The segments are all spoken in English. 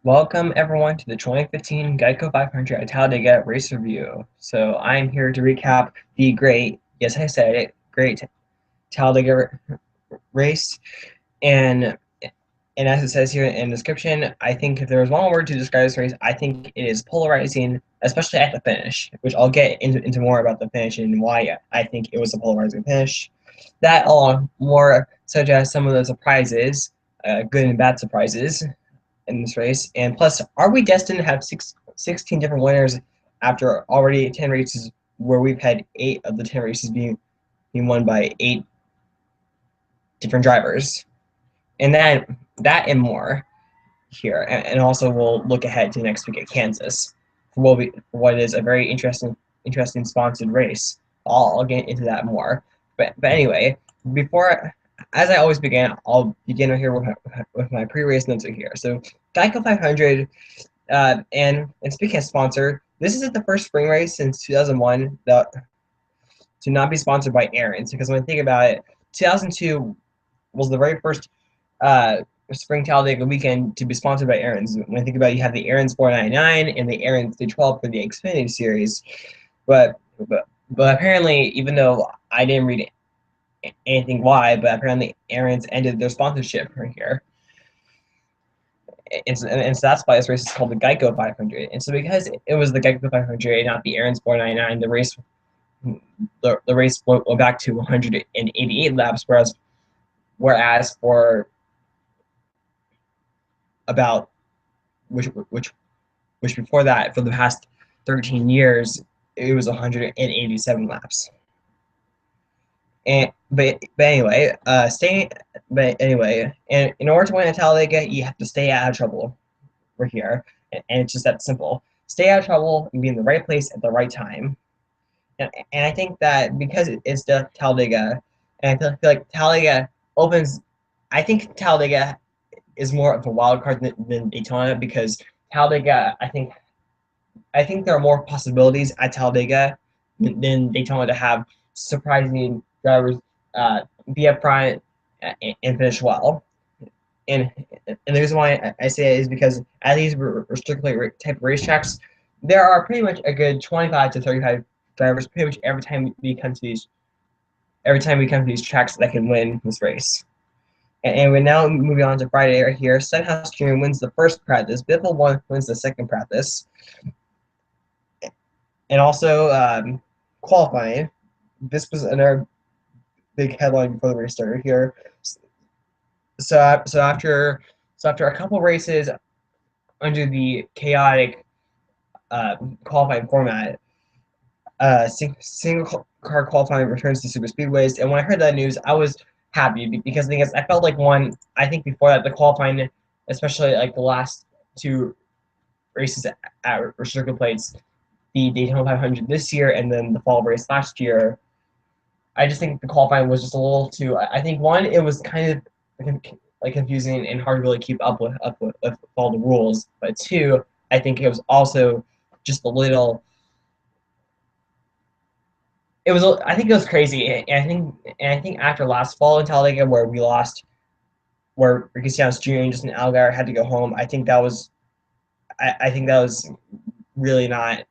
Welcome everyone to the 2015 Geico 500 at Talladega race review. So I'm here to recap the great, yes I said it, great Talladega race. And and as it says here in the description, I think if there was one word to describe this race, I think it is polarizing, especially at the finish, which I'll get into more about the finish and why I think it was a polarizing finish. That along more such as some of the surprises, good and bad surprises, in this race. And plus, are we destined to have 16 different winners after already 10 races where we've had 8 of the 10 races being won by 8 different drivers? And that and more here. And also we'll look ahead to next week at Kansas for what is a very interesting sponsored race. I'll get into that more. But anyway, before as I always begin, I'll begin here with my pre-race notes here. So Geico 500, and speaking of sponsor, this is the first spring race since 2001 that to not be sponsored by Aaron's, because when I think about it, 2002 was the very first spring Talladega weekend to be sponsored by Aaron's. When I think about it, you have the Aaron's 499 and the Aaron's 312 for the Xfinity series, but but apparently, even though I didn't read anything why, but apparently Aaron's ended their sponsorship right here. And so that's why this race is called the Geico 500. And so because it was the Geico 500 and not the Aaron's 499, the race went back to 188 laps, whereas for about which before that, for the past 13 years, it was 187 laps. And but anyway, and in order to win at Talladega, you have to stay out of trouble. We're here, and it's just that simple. Stay out of trouble and be in the right place at the right time. And I think that because it's the Talladega, and I feel like Talladega opens. I think Talladega is more of a wild card than Daytona, because Talladega, I think there are more possibilities at Talladega than Daytona to have surprising drivers be up front and finish well. And and the reason why I say it is because at these restricted type of racetracks, there are pretty much a good 25 to 35 drivers pretty much every time we come to these tracks that can win this race. And we're now moving on to Friday right here. Stenhouse Jr. wins the first practice. Biffle wins the second practice. And also qualifying. This was another big headline before the race started here. So after a couple races under the chaotic qualifying format, single car qualifying returns to super speedways. And when I heard that news, I was happy, because the thing is, I felt like I think before that, the qualifying, especially like the last 2 races at restricted plates, the Daytona 500 this year and then the fall race last year, I just think the qualifying was just a little too. I think it was kind of like confusing and hard to really keep up with all the rules. But 2, I think it was also just a little. I think it was crazy, and I think after last fall in Talladega where we lost, where Ricky Stenhouse Jr. and Justin Allgaier had to go home, I think that was really not.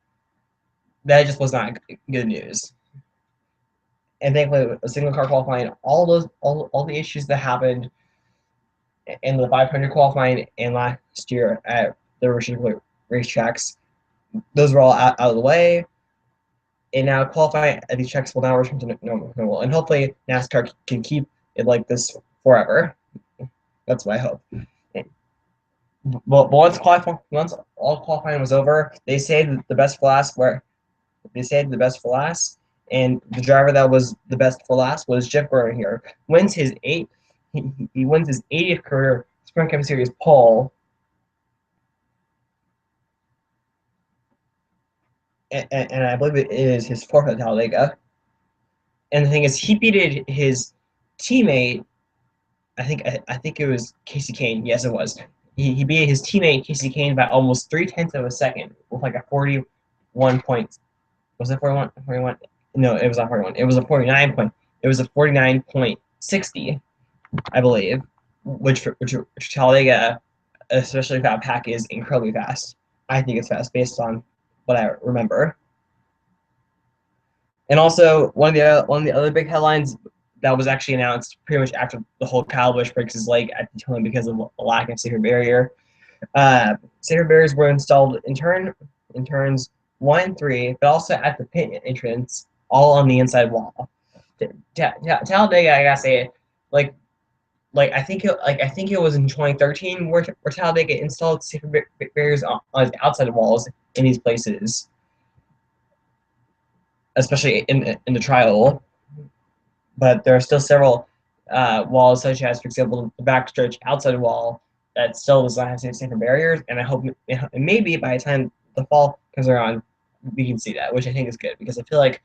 That just was not good news. And thankfully, a single car qualifying, all the issues that happened in the 500 qualifying and last year at the restricted racetracks, those were all out of the way. And now qualifying at these tracks will now return to normal. And hopefully NASCAR can keep it like this forever. That's my hope. But once all qualifying was over, they saved the best for last. And the driver that was the best for last was Jeff Gordon here. He wins his 80th career Sprint Cup Series pole. And I believe it is his 4th at Talladega. And the thing is, he beat his teammate. I think it was Casey Kane. Yes, it was. He beat his teammate Casey Kane by almost 0.3 of a second with like a 41 point. Was it 41? 41? No, it was not 41. It was a 49 point. It was a 49.60, I believe, which Talladega especially if that pack is incredibly fast. I think it's fast based on what I remember. And also, one of the other big headlines that was actually announced pretty much after the whole Kyle Busch breaks his leg at Daytona because of a lack of safer barrier. Safer barriers were installed in turns 1 and 3, but also at the pit entrance, all on the inside wall. Talladega, I gotta say, like I think it was in 2013 where Talladega installed safer barriers on the outside walls in these places, especially in the trial. But there are still several walls, such as, for example, the backstretch outside wall that still does not have safer barriers. And I hope maybe by the time the fall comes around, we can see that, which I think is good because I feel like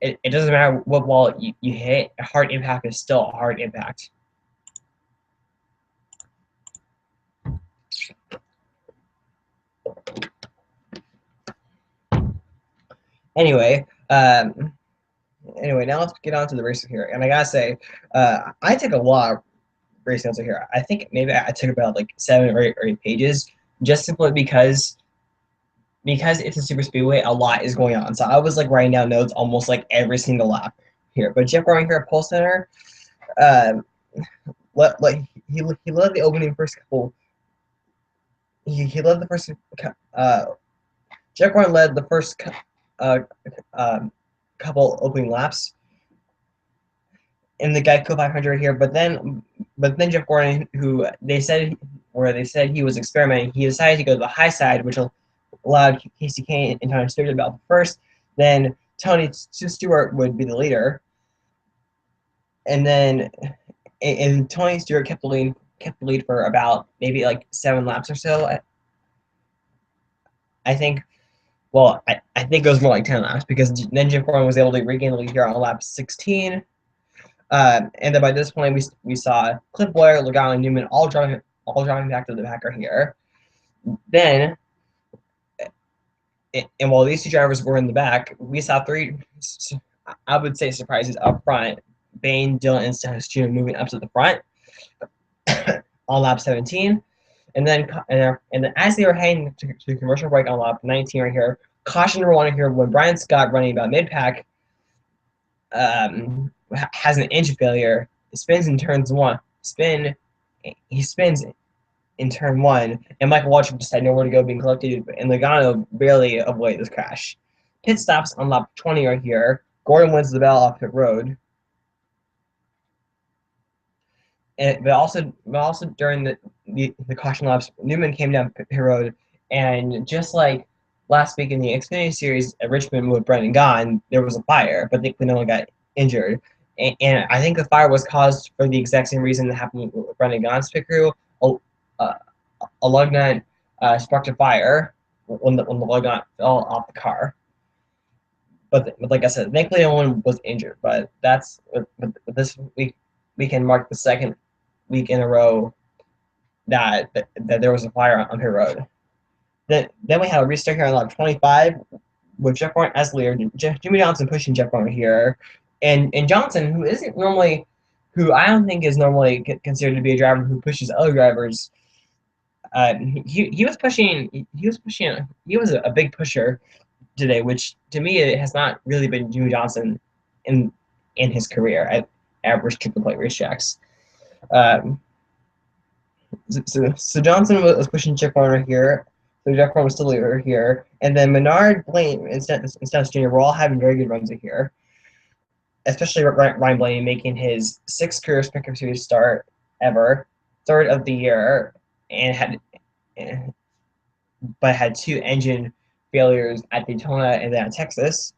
it doesn't matter what wall you hit, a hard impact is still a hard impact. Anyway, now let's get on to the racing here. And I gotta say, I took a lot of race notes here. I think maybe I took about like 7 or 8 pages, just simply because it's a super speedway, a lot is going on. So I was like writing down notes almost like every single lap here. But Jeff Gordon here at Pole Center, he led the opening first couple. He led the first. Jeff Gordon led the first couple opening laps in the Geico 500 here, but then Jeff Gordon, who they said he was experimenting, he decided to go to the high side, which allowed Casey Kane and Tony Stewart to be out first. Then Tony Stewart would be the leader, and then Tony Stewart kept the lead for about maybe like 7 laps or so. I think. Well, I think it was more like 10 laps because then Jeff Gordon was able to regain the lead here on lap 16. And then by this point, we saw Cliff Bowyer, Logano, and Newman all driving back to the backer here. Then, and while these 2 drivers were in the back, we saw 3, I would say, surprises up front. Bain, Dillon, and Stenhouse Jr. moving up to the front on lap 17. And then as they were heading to the commercial break on lap 19 right here, caution number 1 here, when Brian Scott running about mid-pack has an engine failure, spins in turns 1. He spins in turn 1, and Michael Waltrip just had nowhere to go being collected, and Logano barely avoided this crash. Pit stops on lap 20 right here. Gordon wins the battle off pit road. But also during the caution laps, Newman came down pit road, and just like last week in the Xfinity Series at Richmond with Brendan Gaughan, there was a fire, but no one got injured. And I think the fire was caused for the exact same reason that happened with Brendan Gaughan's pit crew. A lug nut sparked a fire when the lug nut fell off the car. But like I said, thankfully no one was injured. But this week we can mark the second week in a row that there was a fire on pit road. Then we had a restart here on lap 25 with Jeff Gordon as leader. Jimmy Johnson pushing Jeff Gordon here, and Johnson, who I don't think is normally considered to be a driver who pushes other drivers. He was pushing. He was a big pusher today, which to me it has not really been Jimmy Johnson in his career at average triple plate racetracks. So Johnson was pushing Jeff Gordon here. So Jeff Gordon was still leader here, and then Menard, Blaney, and Stenhouse Jr. were all having very good runs here. Especially Ryan Blaney making his 6th career Spectrum Series start ever, 3rd of the year, and had 2 engine failures at Daytona and then at Texas.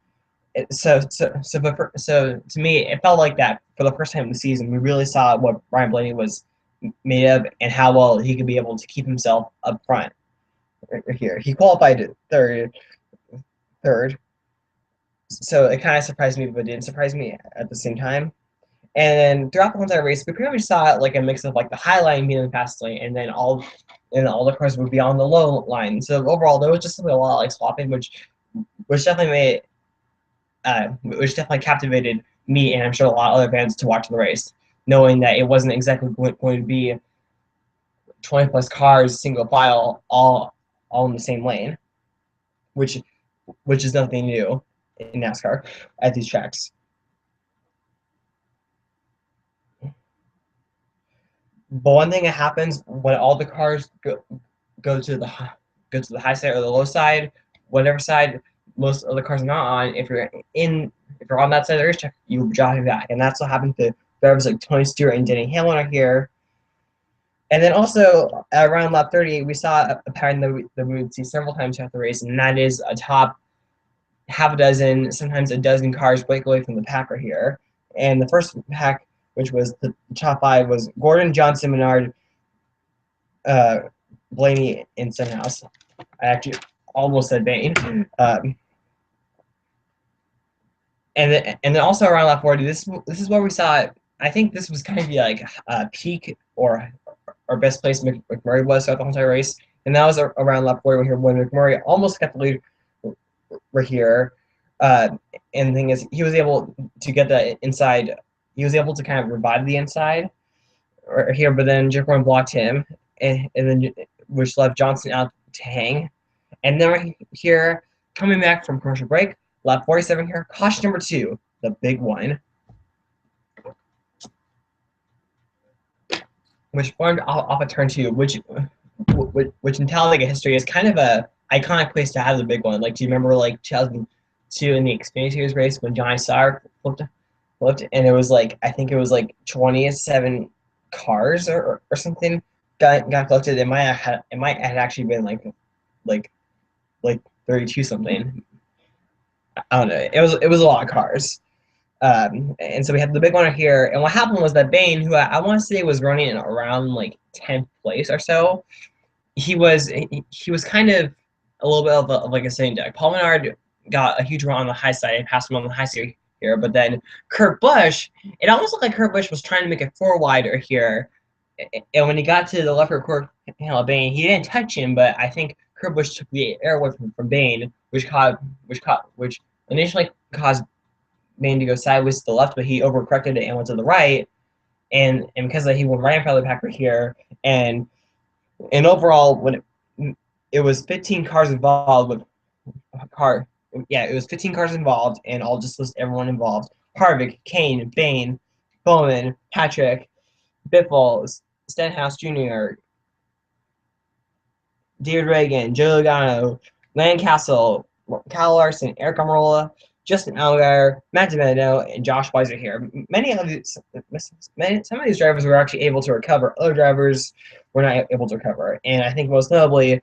So to me, it felt like that for the first time in the season. We really saw what Ryan Blaney was made of and how well he could be able to keep himself up front. Right here, he qualified third. So it kind of surprised me, but didn't surprise me at the same time. And then throughout the whole entire race, we pretty much saw like a mix of like the high line being in the fast lane, and then all the cars would be on the low line. So overall, there was just a lot like swapping, which definitely captivated me, and I'm sure a lot of other fans to watch the race, knowing that it wasn't exactly going to be 20 plus cars single file all in the same lane, which is nothing new in NASCAR at these tracks. But one thing that happens when all the cars go to the high side or the low side, whatever side most of the cars are not on, if you're on that side of the racetrack, you drop back, and that's what happened to drivers like Tony Stewart and Denny Hamlin are here. And then also around lap 30, we saw a pattern that we would see several times throughout the race, and that is a top half a dozen, sometimes a dozen cars break away from the pack right here. And the first pack, which was the top 5, was Gordon, Johnson, Menard, Blaney, and Stenhouse. I actually almost said Bain. And then also around lap 40, this is where we saw. I think this was kind of like peak or best place McMurray was throughout the whole entire race, and that was around lap 40 when McMurray almost got the lead right here. And the thing is, he was able to get the inside. He was able to kind of revive the inside right here, but then Jeff Gordon blocked him, and then which left Johnson out to hang. And then right here, coming back from commercial break, lap 47 here, caution number 2, the big one, which formed off of turn 2, which in Talladega history is kind of a iconic place to have the big one. Like, do you remember like 2002 in the Xfinity Series race when Johnny Sauer flipped, and it was like, I think it was like 27 cars or something got collected. It might have actually been like 32 something. I don't know. It was a lot of cars. And so we had the big one right here. And what happened was that Bain, who I want to say was running in around like 10th place or so, he was kind of a little bit of like a sitting duck. Paul Menard got a huge run on the high side and passed him on the high side here. But then Kurt Busch, it almost looked like Kurt Busch was trying to make it 4 wider here. And when he got to the left rear quarter panel of Bain, he didn't touch him, but I think Kurt Busch took the air away from Bain, which initially caused Bain to go sideways to the left, but he overcorrected it and went to the right. And because of that, he went right in front of the pack right here. And overall, when it was 15 cars involved with it was 15 cars involved, and I'll just list everyone involved: Harvick, Kane, Bain, Bowman, Patrick, Biffle, Stenhouse Jr., David Reagan, Joe Logano, Lancaster, Kyle Larson, Eric Almirola, Justin Allgaier, Matt DiBenedetto, and Josh Weiser here. Some of these drivers were actually able to recover. Other drivers were not able to recover. And I think most notably,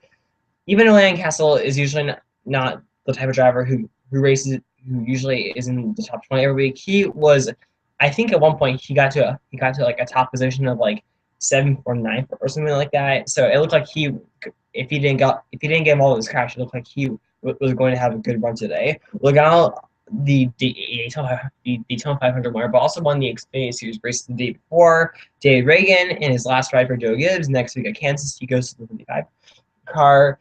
even though Lancaster is usually not the type of driver who usually is in the top 20 every week, he was, I think at one point he got to like a top position of like 7th or 9th or something like that. So it looked like if he didn't get him all of his crash, it looked like he was going to have a good run today. Logano, the Daytona 500 winner, but also won the Xfinity Series race the day before. David Reagan in his last ride for Joe Gibbs. Next week at Kansas, he goes to the 55 car.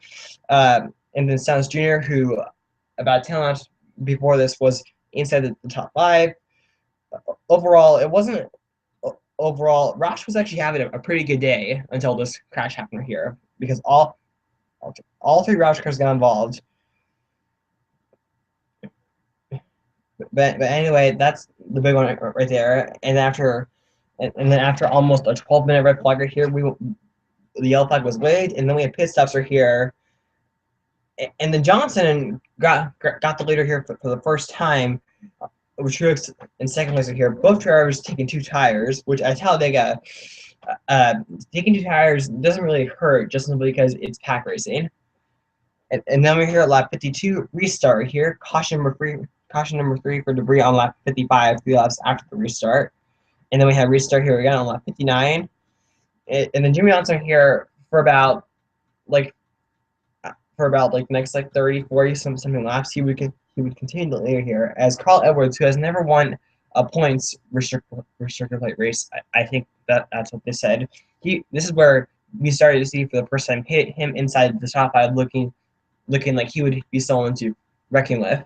And then Stenhouse Jr., who about 10 laps before this was inside the top 5. Overall, it wasn't. Overall, Roush was actually having a pretty good day until this crash happened here, because all 3 Roush cars got involved. But anyway, that's the big one right there. And then after almost a 12-minute red flag right here, the yellow flag was waved, and then we had pit stops right here. And then Johnson got the leader here for the first time, with Truex in second place right here. Both drivers taking 2 tires, which at Talladega, taking 2 tires doesn't really hurt, just simply because it's pack racing. And then we're here at lap 52, restart here. Caution number 3 for debris on lap 55, 3 laps after the restart. And then we have restart here again on lap 59. And then Jimmy Johnson here for about the next 30, 40 something laps, he would continue to lead here, as Carl Edwards, who has never won a points restrictor plate race. I think that's what they said. This is where we started to see for the first time him inside the top 5, looking like he would be someone to reckon with.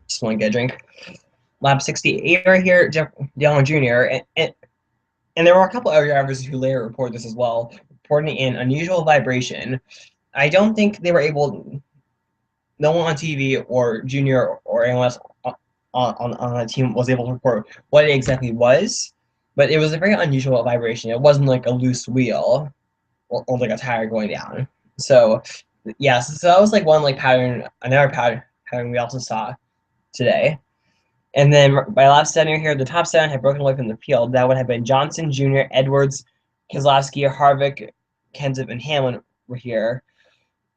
Just want to get a drink. lap 68 right here, Jeff Dillon Jr. And there were a couple other drivers who later reported this as well, reporting an unusual vibration. I don't think they were able, no one on TV or Junior or anyone else on the team was able to report what it exactly was, but it was a very unusual vibration. It wasn't like a loose wheel or like a tire going down. So, yeah, so that was like one like pattern, another pattern we also saw today. And then by lap 7 here, the top 7 had broken away from the field. That would have been Johnson, Jr., Edwards, Keselowski, Harvick, Kenseth, and Hamlin were here.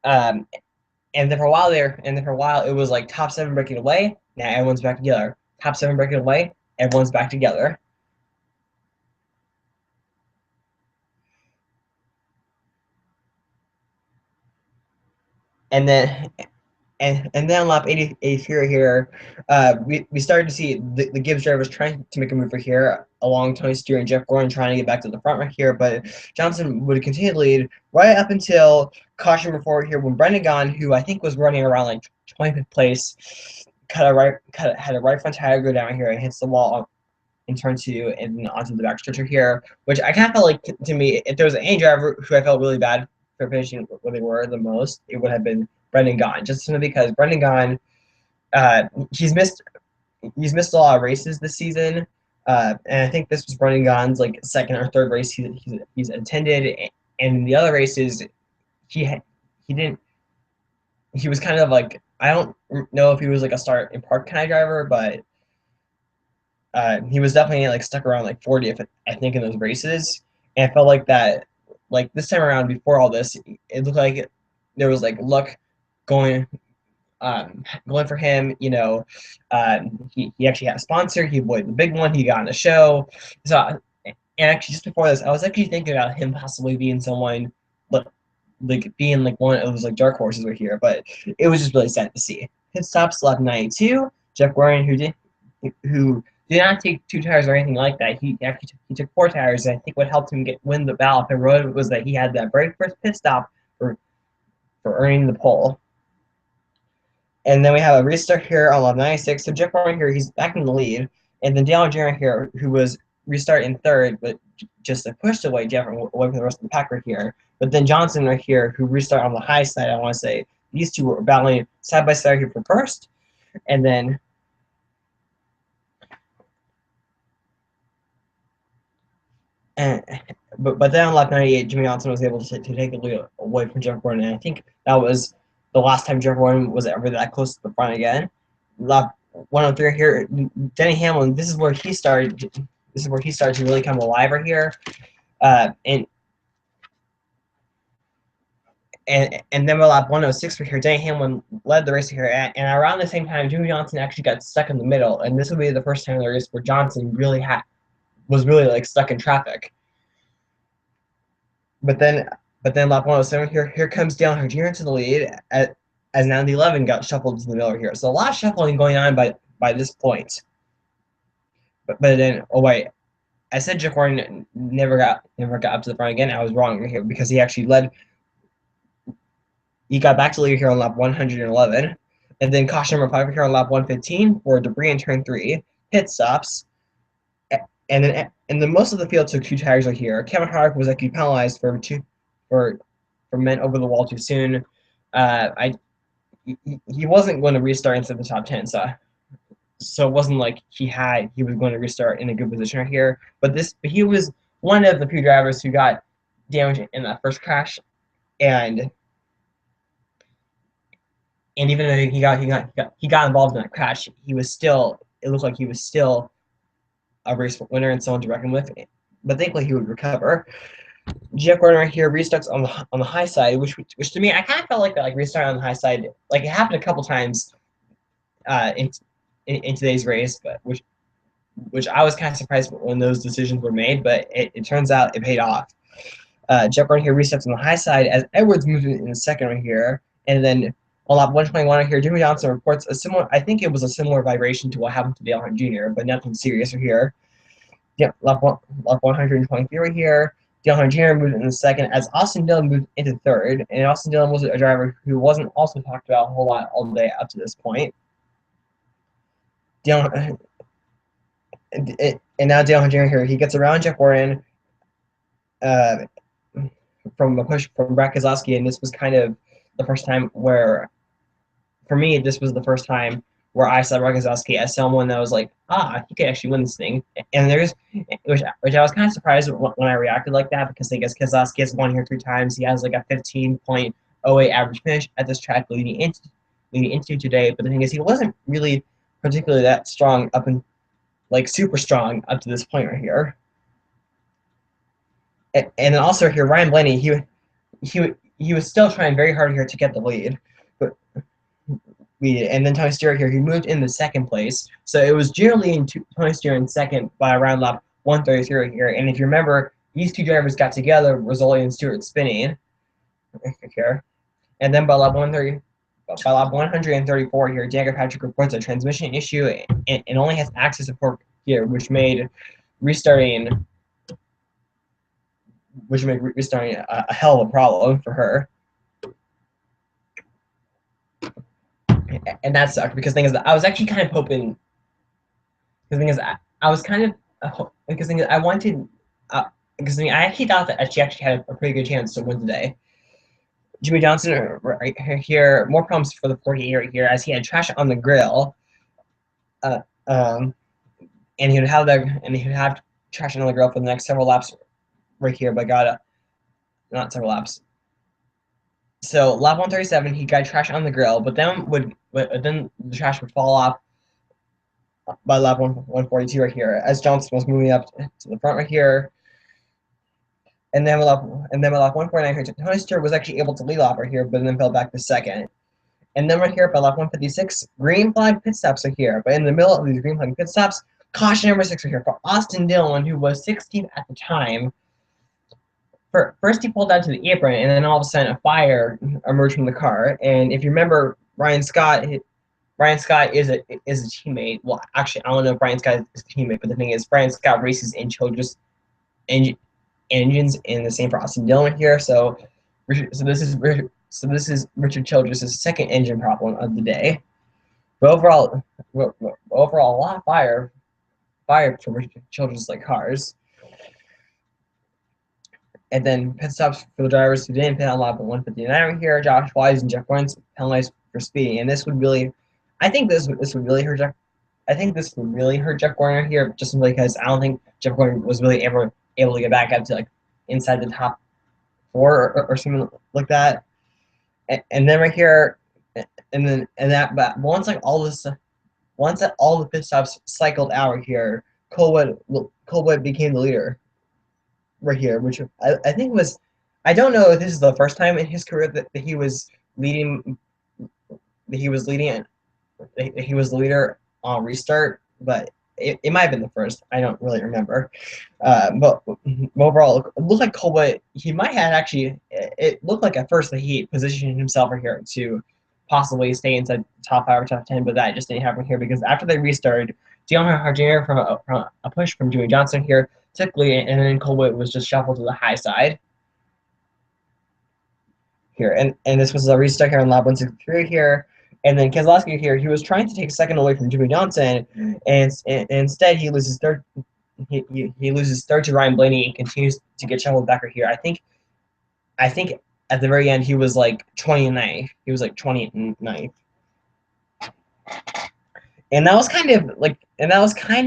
And then for a while it was like top 7 breaking away. Now everyone's back together. Top 7 breaking away. Everyone's back together. And then and then lap 83 here, we started to see the Gibbs drivers trying to make a move for here along Tony Stewart and Jeff Gordon trying to get back to the front right here, but Johnson would continue to lead right up until caution before here when Brendan Gaughan, who I think was running around like 25th place, had a right front tire go down here and hits the wall in turn 2 and onto the back stretcher here, which I kind of felt like, to me, if there was any driver who I felt really bad for finishing where they were the most, it would have been Brendan Gaughan, just simply because Brendan Gaughan, he's missed a lot of races this season, and I think this was Brendan Gaughan's like second or third race he's attended, and in the other races he didn't. He was kind of like, I don't know if he was like a start and park kind of driver, but he was definitely like stuck around like 40th, I think, in those races, and I felt like that, like this time around before all this, it looked like there was like luck going going for him. You know, he actually had a sponsor. He avoided the big one. He got on the show. So, and actually, just before this, I was actually thinking about him possibly being someone, like being like one of those like dark horses right here. But it was just really sad to see. His stops left 92. Jeff Gordon, who did not take 2 tires or anything like that. He actually he took 4 tires. And I think what helped him win the battle up the road was that he had that very first pit stop for earning the pole. And then we have a restart here on lap 96. So Jeff Gordon here, he's back in the lead. And then Dale Jarrett here, who was restart in third, but just pushed away Jeff away from the rest of the pack right here. But then Johnson right here, who restart on the high side, I want to say these two were battling side by side here for first. And then but then on lap 98, Jimmy Johnson was able to take the lead away from Jeff Gordon, and I think that was the last time Jeff Gordon was ever that close to the front again. Lap 103 here, Denny Hamlin. This is where he started. This is where he started to really come alive right here, and then with lap 106 right here, Denny Hamlin led the race here, and around the same time, Jimmy Johnson actually got stuck in the middle, and this would be the first time in the race where Johnson was really like stuck in traffic. But then lap 107 here comes Dale Earnhardt Jr. into the lead as now the 11 got shuffled to the middle here. So a lot of shuffling going on by this point. But then, oh wait, I said Jeff Gordon never got up to the front again. I was wrong here because he actually led. He got back to lead here on lap 111, and then caution number 5 here on lap 115 for debris in turn 3, pit stops. And then most of the field took 2 tires right here. Kevin Harvick was actually penalized for meant over the wall too soon. He wasn't going to restart into the top 10, so it wasn't like he was going to restart in a good position right here. But he was one of the few drivers who got damaged in that first crash, and even though he got involved in that crash, it looked like he was still a race winner and someone to reckon with, but thankfully he would recover. Jeff Gordon right here restarts on the high side, which to me I kind of felt like that, like restart on the high side, like it happened a couple times in today's race, but which I was kind of surprised when those decisions were made, but it turns out it paid off. Jeff Gordon here restarts on the high side as Edwards moves in the second right here, and then on lap 121 right here, Jimmy Johnson reports I think it was a similar vibration to what happened to Dale Earnhardt Jr., but nothing serious right here. Yeah, lap 123 right here. Dale Earnhardt Jr. moved in the second as Austin Dillon moved into third, and Austin Dillon was a driver who wasn't also talked about a whole lot all day up to this point. and now Dale Hunter here, he gets around Jeff Gordon uh, from a push from Brad Keselowski, and this was kind of the first time where, for me, this was the first time where I saw Brad Keselowski as someone that was like, he could actually win this thing. And which I was kind of surprised when I reacted like that, because I guess Keselowski has won here 3 times. He has like a 15.08 average finish at this track leading into today. But the thing is, he wasn't really particularly that strong up and like super strong up to this point right here. And then also here, Ryan Blaney, he was still trying very hard here to get the lead, but and then Tony Stewart here, he moved in the second place, so it was generally Tony Stewart in second by around lap 133 here. And if you remember, these two drivers got together, resulting in Stewart spinning here. And then by lap 134 here, Daniel Patrick reports a transmission issue and only has access support here, which made restarting a hell of a problem for her. And that sucked, because the thing is that I was actually kind of hoping. The thing is, I was kind of because thing is, I wanted because I actually thought that she actually had a pretty good chance to win today. Jimmy Johnson right here, more problems for the 48 right here, as he had trash on the grill, and he would have trash on the grill for the next several laps right here, but not several laps. So lap 137, he got trash on the grill, but then the trash would fall off by lap 142 right here, as Johnson was moving up to the front right here. And then by lap 149 here, Tony Stewart was actually able to lead lap right here, but then fell back to second. And then right here by lap 156, green flag pit stops are here. But in the middle of these green flag pit stops, caution number 6 right here for Austin Dillon, who was 16th at the time. First, he pulled out to the apron, and then all of a sudden, a fire emerged from the car. And if you remember, Ryan Scott is a teammate. Well, actually, I don't know if Ryan Scott is a teammate, but the thing is, Ryan Scott races in Childress engines in the same for Austin Dillon here. So this is Richard Childress' second engine problem of the day. But overall, a lot of fire from Richard Childress like cars. And then pit stops for the drivers who didn't pit on lap 159 right here. Josh Wise and Jeff Gordon penalized for speeding, and this would really, I think this would really hurt Jeff. I think this would really hurt Jeff Gordon here, just because I don't think Jeff Gordon was really ever able to get back up to like inside the top 4 or something like that. And then right here, but once all the pit stops cycled out here, Colwood became the leader right here, which I think was, I don't know if this is the first time in his career that he was leading, he was the leader on restart, but it might have been the first. I don't really remember. But overall, it looked like Colwood, he might have actually, it looked like at first that he positioned himself right here to possibly stay inside top 5 or top 10, but that just didn't happen here, because after they restarted, Dale Jr. from a push from Jimmy Johnson here took lead, and then Colwood was just shuffled to the high side here. And this was a restart here on lap 163 here. And then Keselowski here, he was trying to take second away from Jimmy Johnson, and instead he loses third. He loses third to Ryan Blaney and continues to get shuffled back right here. I think at the very end he was like 29th. He was like 29th. And that was kind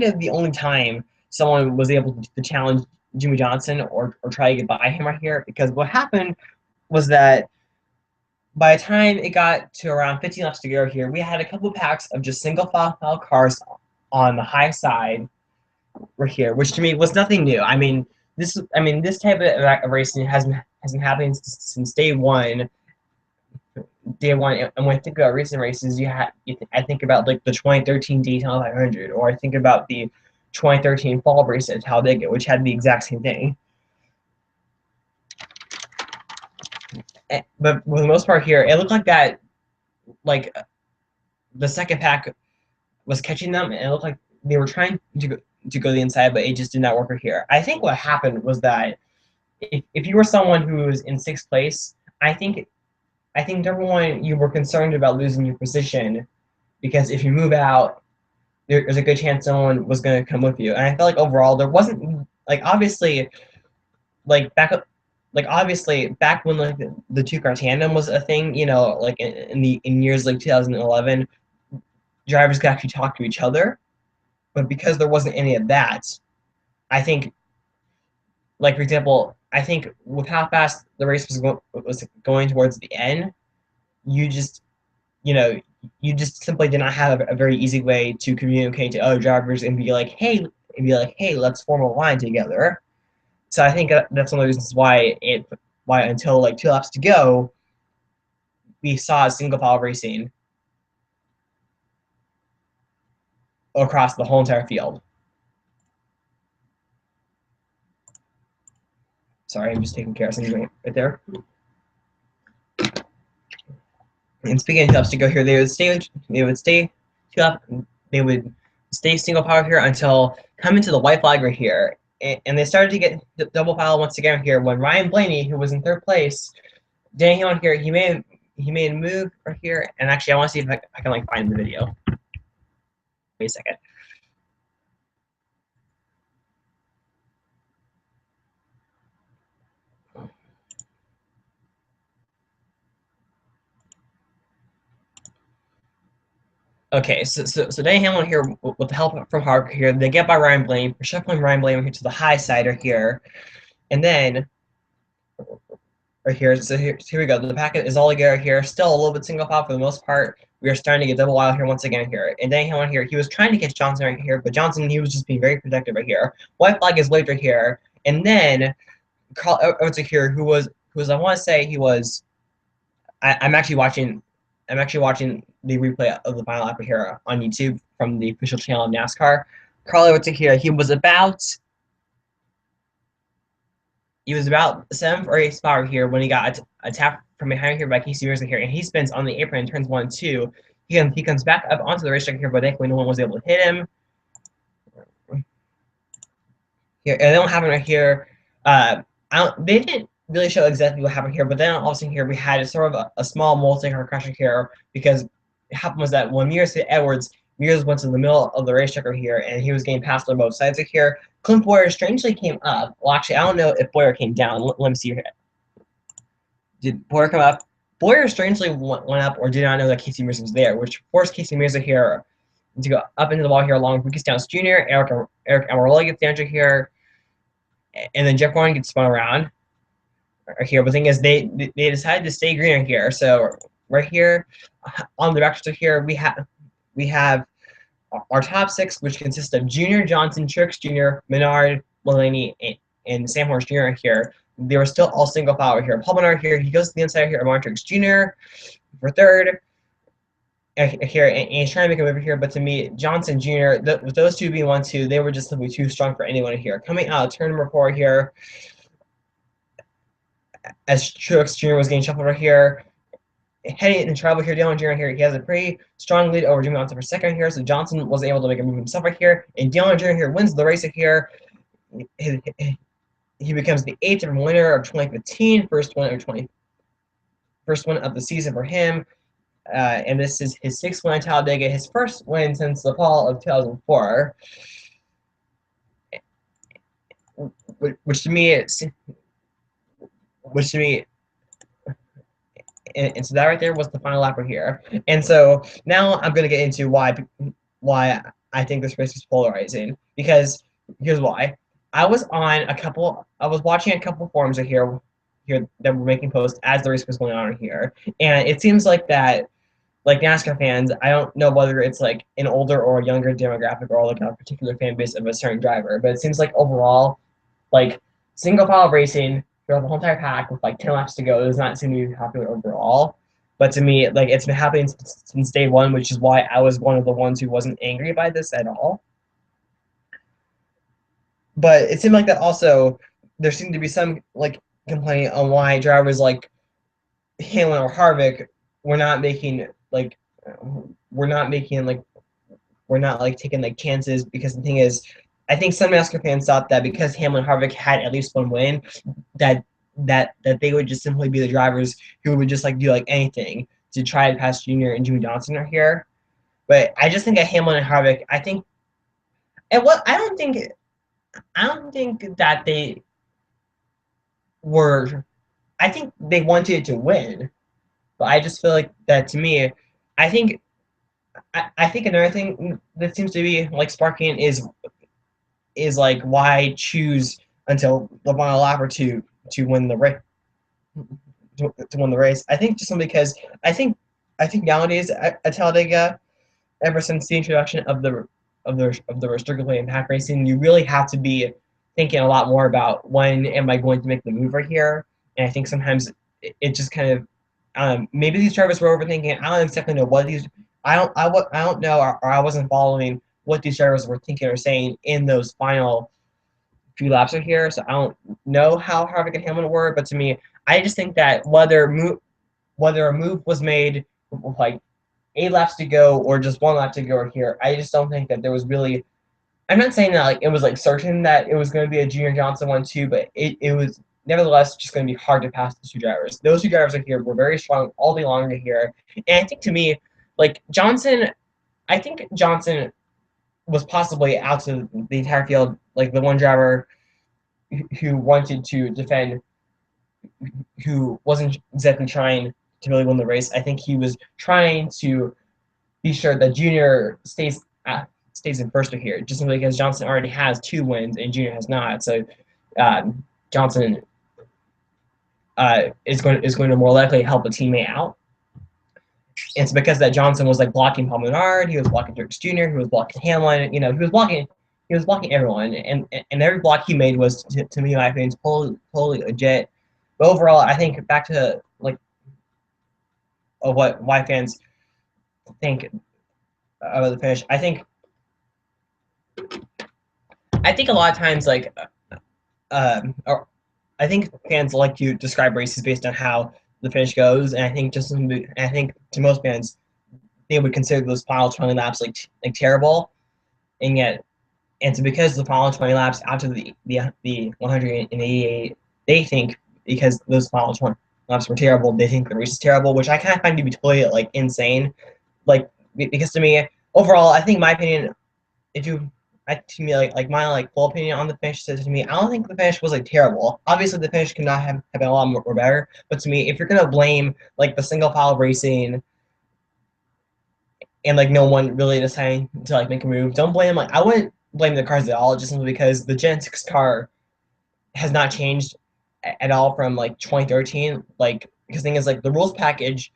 of the only time someone was able to challenge Jimmy Johnson or try to get by him right here, because what happened was that by the time it got to around 15 laps to go here, we had a couple packs of just single file cars on the high side right here, which to me was nothing new. This type of racing hasn't happened since day one. And when I think about recent races, I think about like the 2013 Daytona 500, or I think about the 2013 fall race at Talladega, which had the exact same thing. But for the most part here, it looked like that, like the second pack was catching them, and it looked like they were trying to go the inside, but it just did not work right here. I think what happened was that if you were someone who was in 6th place, I think number one, you were concerned about losing your position, because if you move out, there's a good chance someone was going to come with you. And I felt like overall there wasn't like obviously like back when like the two car tandem was a thing, you know, like in years like 2011, drivers could actually talk to each other. But because there wasn't any of that, I think like for example, I think with how fast the race was going towards the end, you just you know you just simply did not have a very easy way to communicate to other drivers and be like, hey, let's form a line together. So I think that's one of the reasons why until like 2 laps to go, we saw single file racing across the whole entire field. Sorry, I'm just taking care of something right there. And speaking of 2 laps to go here, they would stay single file here until coming to the white flag right here. And they started to get double file once again here when Ryan Blaney, who was in third place, Danny on here, he made a move right here. And actually, I want to see if I can like find the video. Wait a second. Okay, so Danny Hamlin here with the help from Harvick here, they get by Ryan Blaney, shuffling Ryan Blaney here to the high side right here, and then right here, so here we go. The packet is all together here, still a little bit single file for the most part. We are starting to get double wide here once again here, and Danny Hamlin here, he was trying to catch Johnson right here, but Johnson he was just being very protective right here. White flag is waved right here, and then Carl Oates here, who was I want to say he was. I'm actually watching the replay of the final lap here on YouTube from the official channel of NASCAR. Carlo here, he was about 7th or 8th spot here when he got a tap from behind here by Casey Mears here, and he spins on the apron and turns 1 and 2. He comes back up onto the racetrack here, but thankfully no one was able to hit him. Here, and then what happened right here, they didn't really show exactly what happened here, but then all of a sudden here we had sort of a small multi-car crash here because it happened was that when Mears hit Edwards, Mears went to the middle of the racetrack right here, and he was getting passed on both sides of here. Clint Boyer strangely came up. Well, actually, I don't know if Boyer came down. Let me see here. Did Boyer come up? Boyer strangely went up or did not know that Casey Mears was there, which forced Casey Mears here to go up into the wall here along with Ricky Stones Jr., Eric Amarola gets down here, and then Jeff Gordon gets spun around here. But the thing is, they decided to stay green here. So right here on the back here, we have our top 6, which consists of Junior, Johnson, Truex Jr., Menard, Mulaney, and Sam Horse Jr. here. They were still all single file here. Paul Menard here, he goes to the inside here. Amar Truex Jr. for third. Here, and he's trying to make a move here, but to me, Johnson Jr., with those two being 1-2, they were just simply too strong for anyone here. Coming out of turn number 4 here, as Truex Jr. was getting shuffled right here, heading in trouble here, Dillon Jr. here, he has a pretty strong lead over Jimmy Johnson for second here, so Johnson wasn't able to make a move himself right here, and Dillon Jr. here wins the race here. He becomes the 8th winner of 2015, first one of the season for him. And this is his 6th win at Talladega, his first win since the fall of 2004. Which to me, and so that right there was the final lap right here. And so now I'm going to get into why I think this race is polarizing. Because here's why. I was watching a couple forums right here that were making posts as the race was going on here, and it seems like that. Like NASCAR fans, I don't know whether it's like an older or a younger demographic or like a particular fan base of a certain driver, but it seems like overall, like single file racing throughout the whole entire pack with like 10 laps to go does not seem to be popular overall. But to me, like it's been happening since day one, which is why I was one of the ones who wasn't angry by this at all. But it seemed like that also there seemed to be some like complaining on why drivers like Hamlin or Harvick were not making we're not taking like chances, because the thing is, I think some NASCAR fans thought that because Hamlin and Harvick had at least one win, that they would just simply be the drivers who would just like do like anything to try to pass Junior and Jimmy Johnson are here. But I just think that Hamilton and Harvick, and what I don't think that they were. I think they wanted to win, but I just feel like that to me. I think I think another thing that seems to be like sparking is like why choose until the final lap or two to win the race to win the race. I think just simply because I think I think nowadays at Talladega, ever since the introduction of the restricted plate impact racing, you really have to be thinking a lot more about when am I going to make the move right here. And I think sometimes it just kind of maybe these drivers were overthinking. I don't exactly know what these I don't know or I wasn't following what these drivers were thinking or saying in those final few laps are here. So I don't know how Harvick and Hamilton were, but to me, I just think that whether a move was made with like 8 laps to go or just 1 lap to go here, I just don't think that there was really. I'm not saying that like it was like certain that it was going to be a Junior Johnson 1-2, but it was nevertheless just going to be hard to pass those two drivers. Those two drivers are here were very strong all day long here, and I think to me, like Johnson, I think Johnson was possibly out to the entire field, like the one driver who wanted to defend, who wasn't exactly trying to really win the race. I think he was trying to be sure that Junior stays in first here, just simply because Johnson already has 2 wins and Junior has not. So Johnson is going to more likely help a teammate out. And it's because that Johnson was like blocking Paul Menard, he was blocking Dirks Jr., he was blocking Hamlin, he was blocking everyone, and every block he made was to me, in my opinion, totally legit. But overall, I think back to like of what why fans think about the finish. I think a lot of times or I think fans like to describe races based on how the finish goes, and I think to most fans they would consider those final 20 laps like terrible, and yet and so because the final 20 laps out of the 188, they think because those final 20 laps were terrible, they think the race is terrible, which I kind of find to be totally like insane. Like because to me, overall, I think my opinion, if you to me like my like full opinion on the finish says to me, I don't think the finish was like terrible. Obviously, the finish could not have been a lot more better, but to me, if you're gonna blame like the single file racing and like no one really deciding to like make a move, don't blame like I wouldn't blame the cars at all, just simply because the Gen 6 car has not changed at all from like 2013. Like because the thing is like the rules package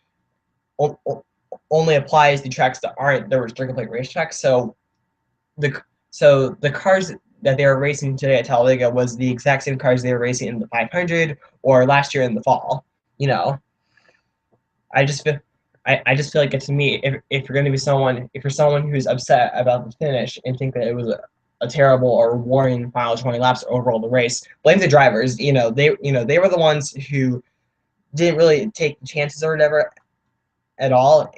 only applies to tracks that aren't the restricted plate racetracks. So the cars that they were racing today at Talladega was the exact same cars they were racing in the 500 or last year in the fall. You know, I just feel I just feel like it's to me if you're going to be someone if you're someone who's upset about the finish and think that it was a terrible or boring final 20 laps overall the race, blame the drivers. They were the ones who didn't really take chances or whatever at all.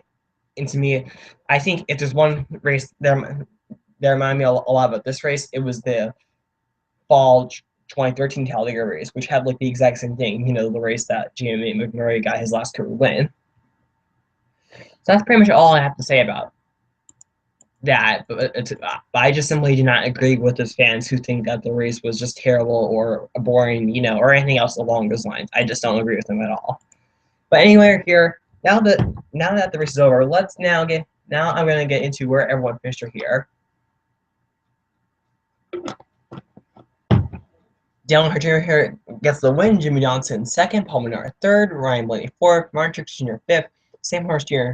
And to me, I think if there's one race that reminded me a lot about this race, it was the fall 2013 Talladega race, which had like the exact same thing. The race that Jamie McMurray got his last career win. So that's pretty much all I have to say about that. But I just simply do not agree with those fans who think that the race was just terrible or boring, or anything else along those lines. I just don't agree with them at all. But anyway, here now that the race is over, now I'm gonna get into where everyone finished here. Dale Earnhardt here gets the win. Jimmy Johnson second, Paul Menard third, Ryan Blaney fourth, Martin Truex Jr. fifth, Sam Horst Jr.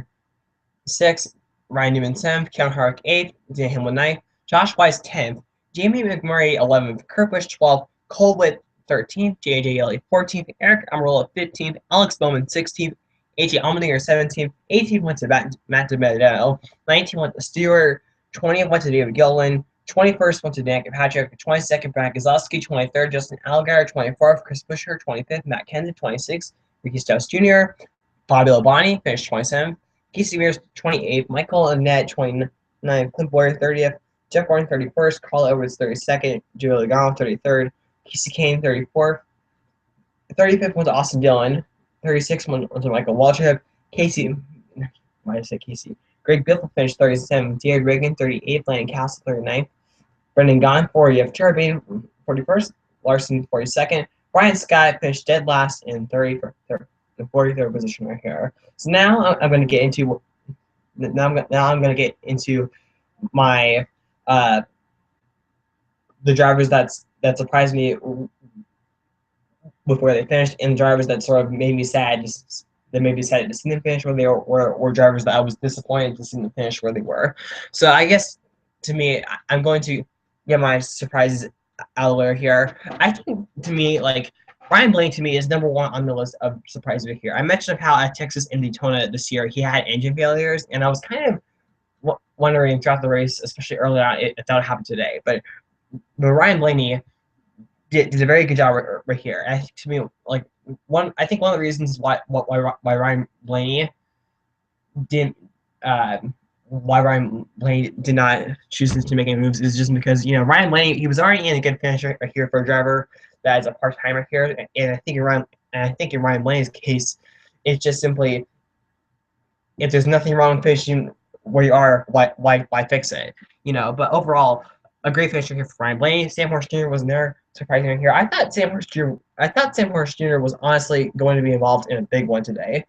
sixth, Ryan Newman seventh, Kevin Harvick eighth, Dan Hamlin ninth, Josh Wise 10th, Jamie McMurray 11th, Kurt Busch 12th, Cole Whitt 13th, JJ Yeley 14th, Eric Almirola 15th, Alex Bowman 16th, AJ Allmendinger 17th, 18th went to Matt DiBenedetto, 19th went to Stewart, 20th went to David Gilliland, 21st went to Dan Patrick, 22nd Brad Keselowski, 23rd Justin Allgaier, 24th Chris Buescher, 25th Matt Kenseth, 26th Ricky Stenhouse Jr., Fabio Labonte finished 27th, Casey Mears 28th, Michael Annett 29th, Clint Bowyer 30th, Jeff Gordon 31st, Carl Edwards 32nd, Joey Logano 33rd, Casey Kane 34th, 35th went to Austin Dillon, 36th went to Michael Waltrip, Casey, why did I say Casey? Greg Biffle finished 37th. David Reagan 38th. Landon Castle 39th. Brendan Gaughan 40th. Cherubin 41st. Larson 42nd. Brian Scott finished dead last in the 43rd position right here. So now I'm going to get into my the drivers that surprised me with where they finished, and drivers that sort of made me sad. That made me sad to see them finish where they were, or drivers that I was disappointed to see them finish where they were. So I guess to me, I'm going to get my surprises out of the way here. I think to me, like Ryan Blaney to me is number one on the list of surprises here. I mentioned how at Texas and Daytona this year he had engine failures, and I was kind of wondering throughout the race, especially early on, if that would happen today. But Ryan Blaney did a very good job right here. And I think to me, like I think one of the reasons why Ryan Blaney didn't Ryan Blaney did not choose to make any moves is just because Ryan Blaney, he was already in a good finish right here for a driver that is a part timer here, and I think in Ryan Blaney's case, it's just simply if there's nothing wrong with finishing where you are, why fix it? But overall, a great finisher here for Ryan Blaney. Sam Horse Jr. wasn't there, surprisingly here. I thought Sam Horse Jr. was honestly going to be involved in a big one today,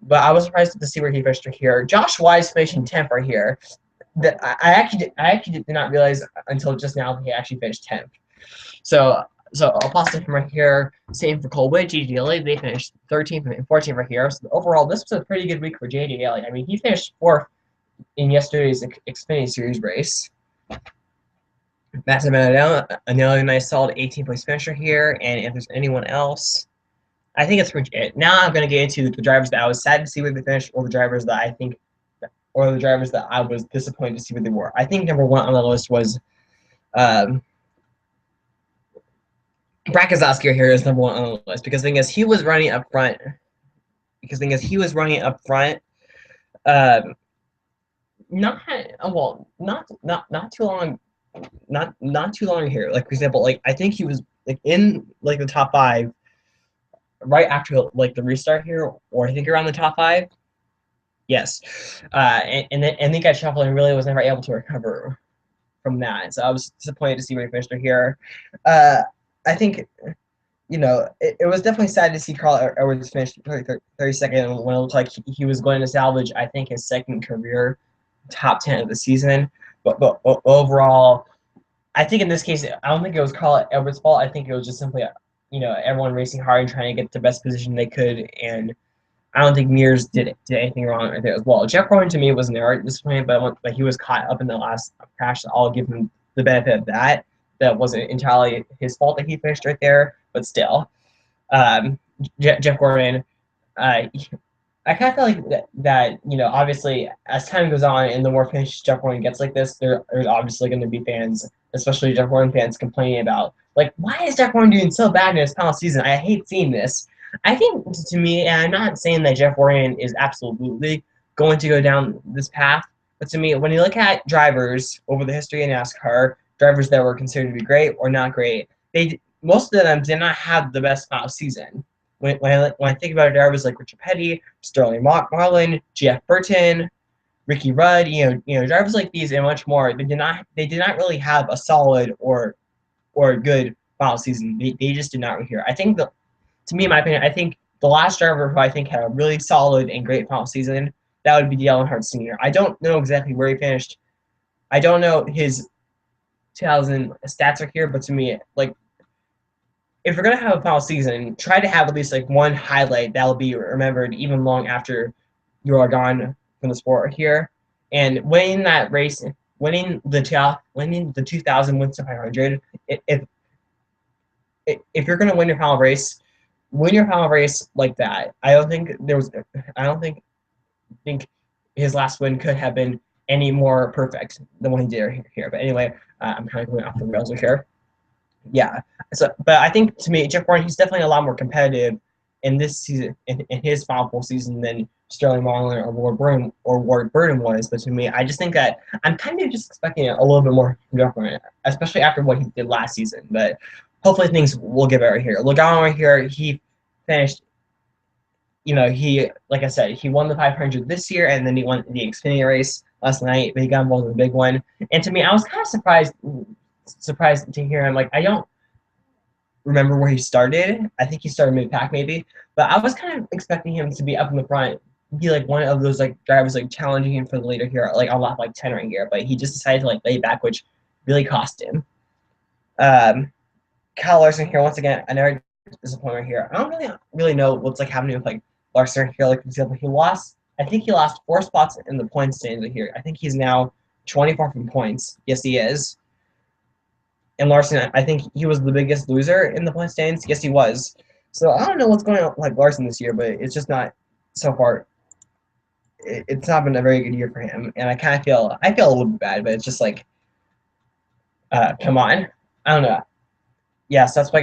but I was surprised to see where he finished here. Josh Wise finishing 10th right here. That I actually did not realize until just now that he actually finished 10th. So a positive from right here. Same for Cole Witt, J.D. Daly. They finished 13th and 14th right here. So overall, this was a pretty good week for J.D. Daly. I mean, he finished 4th in yesterday's Xfinity Series race. Matt another nice solid 18-place finisher here. And if there's anyone else, I think it's pretty much it. Now I'm going to get into the drivers that I was sad to see where they finished, or the drivers that I was disappointed to see where they were. I think number one on the list was Brad Keselowski here is number one on the list because the thing is he was running up front. Not too long. Not too long here. Like for example, like I think he was like in like the top 5 right after like the restart here, or I think around the top 5. Yes, and then he got shuffled and really was never able to recover from that. So I was disappointed to see where he finished here. I think it was definitely sad to see Carl Edwards finish 32nd when it looked like he was going to salvage, I think, his second career top 10 of the season. But overall, I think in this case, I don't think it was Carl Edwards' fault. I think it was just simply, everyone racing hard and trying to get the best position they could. And I don't think Mears did anything wrong right there as well. Jeff Gordon, to me, was an error at this point, but he was caught up in the last crash. So I'll give him the benefit of that. That wasn't entirely his fault that he finished right there, but still. Jeff Gordon, I kind of feel like that obviously, as time goes on and the more finishes Jeff Gordon gets like this, there's obviously going to be fans, especially Jeff Gordon fans, complaining about, like, why is Jeff Gordon doing so bad in his final season? I hate seeing this. I think, to me, and I'm not saying that Jeff Gordon is absolutely going to go down this path, but to me, when you look at drivers over the history of NASCAR, drivers that were considered to be great or not great, most of them did not have the best final season. When I think about drivers like Richard Petty, Sterling Marlin, Jeff Burton, Ricky Rudd, drivers like these and much more, they did not really have a solid or a good final season. They just did not here. I think to me, in my opinion, I think the last driver who I think had a really solid and great final season, that would be Dale Earnhardt Sr. I don't know exactly where he finished. I don't know his 2000 stats are here, but to me, like, if you're going to have a final season, try to have at least like one highlight that will be remembered even long after you are gone from the sport here. And winning that race, winning the 2000 Winston 500, if you're going to win your final race like that. I don't think his last win could have been any more perfect than what he did here. But anyway, I'm kind of going off the rails here. Yeah. But I think, to me, Jeff Gordon, he's definitely a lot more competitive in this season, in his final full season, than Sterling Marlin or Ward Burton was. But to me, I just think that I'm kind of just expecting a little bit more from Jeff Gordon, especially after what he did last season. But hopefully things will get better here. Logano right here, he finished you know, he, like I said, he won the 500 this year, and then he won the Xfinity race last night, but he got involved in the big one. And to me, I was kind of surprised to hear him. Like, I don't remember where he started. I think he started mid-pack maybe, but I was kind of expecting him to be up in the front, be like one of those like drivers like challenging him for the leader here, like on lap like 10 right here. But he just decided to like lay back, which really cost him. Um, Kyle Larson here once again, another disappointment here. I don't really know what's like happening with like Larson here. Like for example, he lost. I think he lost 4 spots in the points standing here. I think he's now 24 from points. Yes, he is. And Larson, I think he was the biggest loser in the point standings. Yes, he was. So I don't know what's going on with like Larson this year, but it's just not so far. It's not been a very good year for him, and I feel a little bit bad, but it's just like, come on, I don't know. Yeah, so that's why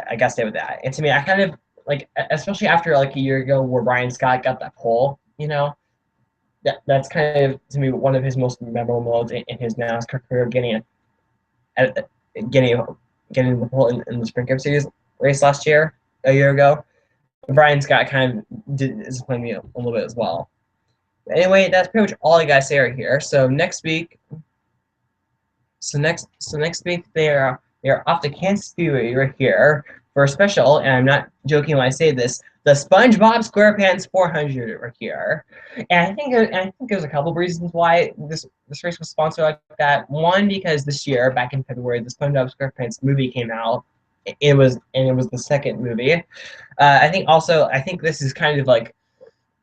I got to stay with that. And to me, I kind of like, especially after like a year ago where Brian Scott got that pole, you know, that's kind of to me one of his most memorable moments in his NASCAR career, getting getting the pole in the Sprint Cup Series race last year, a year ago. Brian Scott kind of disappointed me a little bit as well. But anyway, that's pretty much all I gotta say right here. So next week, they're off to Kansas Speedway right here for a special, and I'm not joking when I say this, the SpongeBob SquarePants 400 right here. And I think there's a couple of reasons why this race was sponsored like that. One, because this year, back in February, the SpongeBob SquarePants movie came out. It was the second movie. I think this is kind of like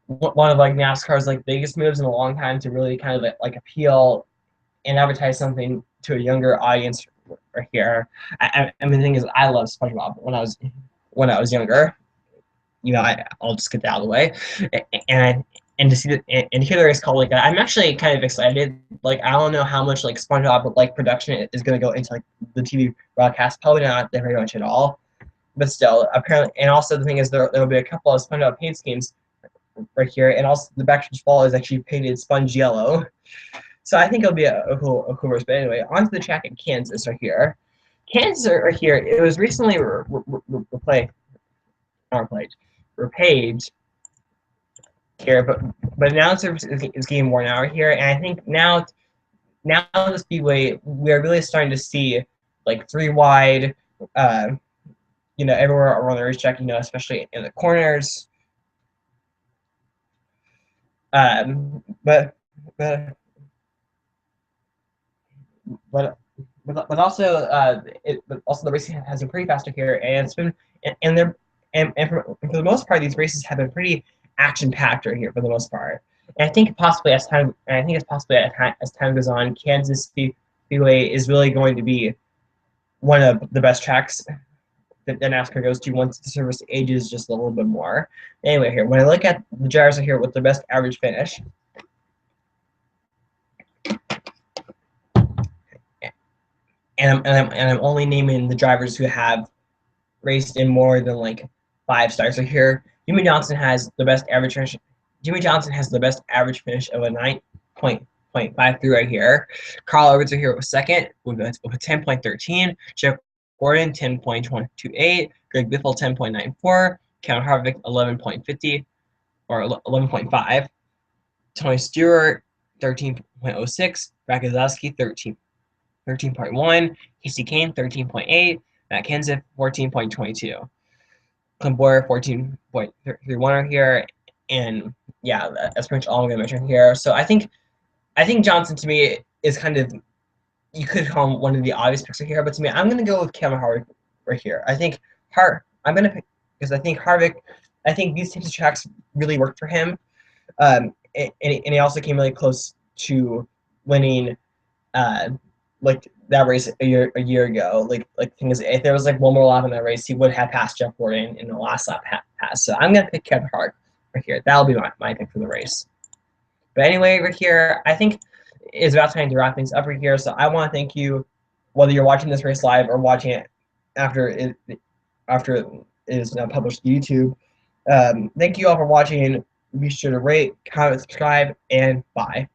one of like NASCAR's like biggest moves in a long time to really kind of like appeal and advertise something to a younger audience right here. The thing is, I love SpongeBob when I was younger. You know, I'll just get that out of the way, and to see and hear the race called like that, I'm actually kind of excited. Like, I don't know how much like SpongeBob like production is going to go into like the TV broadcast. Probably not very much at all, but still, apparently. And also the thing is, there will be a couple of SpongeBob paint schemes right here, and also the backstretch ball is actually painted sponge yellow. So I think it'll be a cool race. But anyway, onto the track in Kansas right here. Kansas right here, it was recently repaved here, but now it's getting worn out here, and I think now the speedway, we are really starting to see like 3 wide, you know, everywhere around the racetrack, you know, especially in the corners. But but but also but also the racing has been pretty faster here, and it's been and they're and for the most part, these races have been pretty action packed right here for the most part. And I think possibly as time goes on, Kansas Speedway is really going to be one of the best tracks that NASCAR goes to once the service ages just a little bit more. Anyway, here when I look at the drivers here with the best average finish. And I'm only naming the drivers who have raced in more than like 5 stars. So here, Jimmy Johnson has the best average finish. Jimmy Johnson has the best average finish of a 9.53 right here. Carl Edwards are here with second with 10.13. Jeff Gordon 10.28. Greg Biffle 10.94. Kevin Harvick 11.50 or 11.5. Tony Stewart 13.06. Brad Keselowski 13.1, Casey Kane 13.8, Matt Kenseth 14.22, Clint Boyer 14.31 here, and yeah, that's pretty much all I'm gonna mention here. So I think Johnson to me is kind of, you could call him one of the obvious picks here, but to me I'm gonna go with Kevin Harvick right here. I'm gonna pick because I think Harvick, I think these types of tracks really worked for him, and he also came really close to winning. Like that race a year ago. Like thing is, if there was like one more lap in that race, he would have passed Jeff Gordon in the last lap pass. So I'm gonna pick Kevin Harvick right here. That'll be my pick for the race. But anyway, right here, I think it's about time to wrap things up right here. So I want to thank you, whether you're watching this race live or watching it after it is now published to YouTube. Thank you all for watching. Be sure to rate, comment, subscribe, and bye.